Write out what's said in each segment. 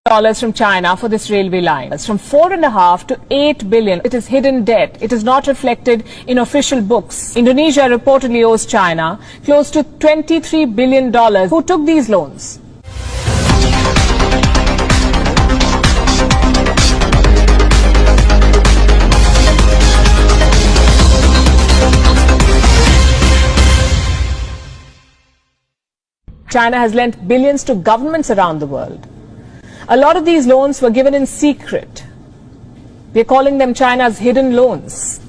dollars from China for this railway line. It's from 4.5 to 8 billion. It is hidden debt. It is not reflected in official books. Indonesia reportedly owes China close to $23 billion. Who took these loans? China has lent billions to governments around the world. A lot of these loans were given in secret. We're calling them China's hidden loans.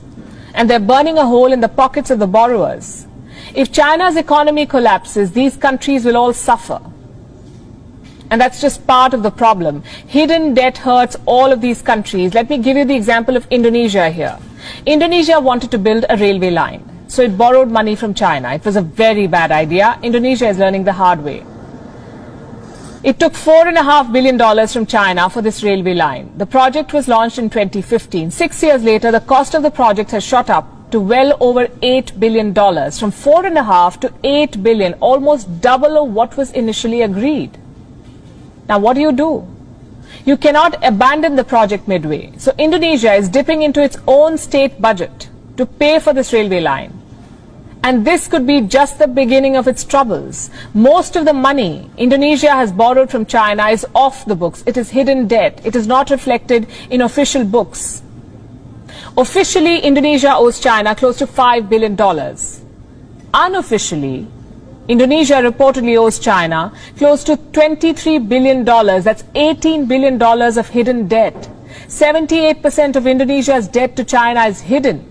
And they're burning a hole in the pockets of the borrowers. If China's economy collapses, these countries will all suffer. And that's just part of the problem. Hidden debt hurts all of these countries. Let me give you the example of Indonesia here. Indonesia wanted to build a railway line. So it borrowed money from China. It was a very bad idea. Indonesia is learning the hard way. It took $4.5 billion from China for this railway line. The project was launched in 2015. 6 years later, the cost of the project has shot up to well over $8 billion. From 4.5 to 8 billion, almost double of what was initially agreed. Now what do? You cannot abandon the project midway. So Indonesia is dipping into its own state budget to pay for this railway line. And this could be just the beginning of its troubles. Most of the money Indonesia has borrowed from China is off the books. It is hidden debt. It is not reflected in official books. Officially, Indonesia owes China close to $5 billion. Unofficially, Indonesia reportedly owes China close to $23 billion. That's $18 billion of hidden debt. 78% of Indonesia's debt to China is hidden.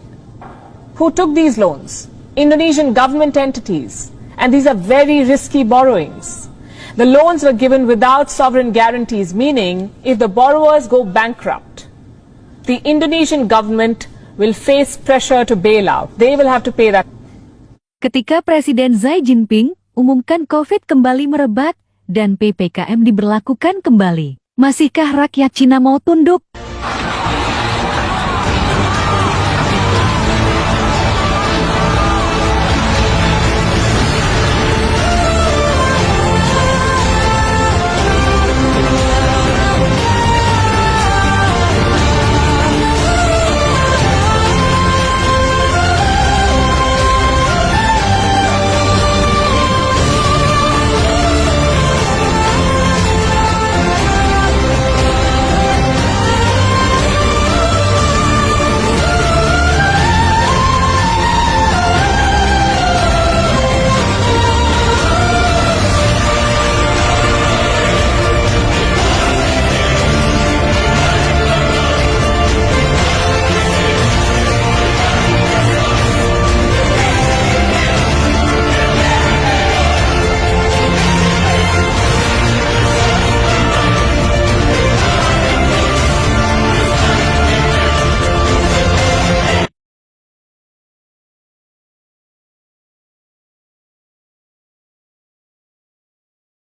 Who took these loans? Indonesian government entities, and these are very risky borrowings. The loans were given without sovereign guarantees, meaning if the borrowers go bankrupt, the Indonesian government will face pressure to bail out. They will have to pay that. Ketika Presiden Xi Jinping umumkan COVID kembali merebak dan PPKM diberlakukan kembali, masihkah rakyat Cina mau tunduk?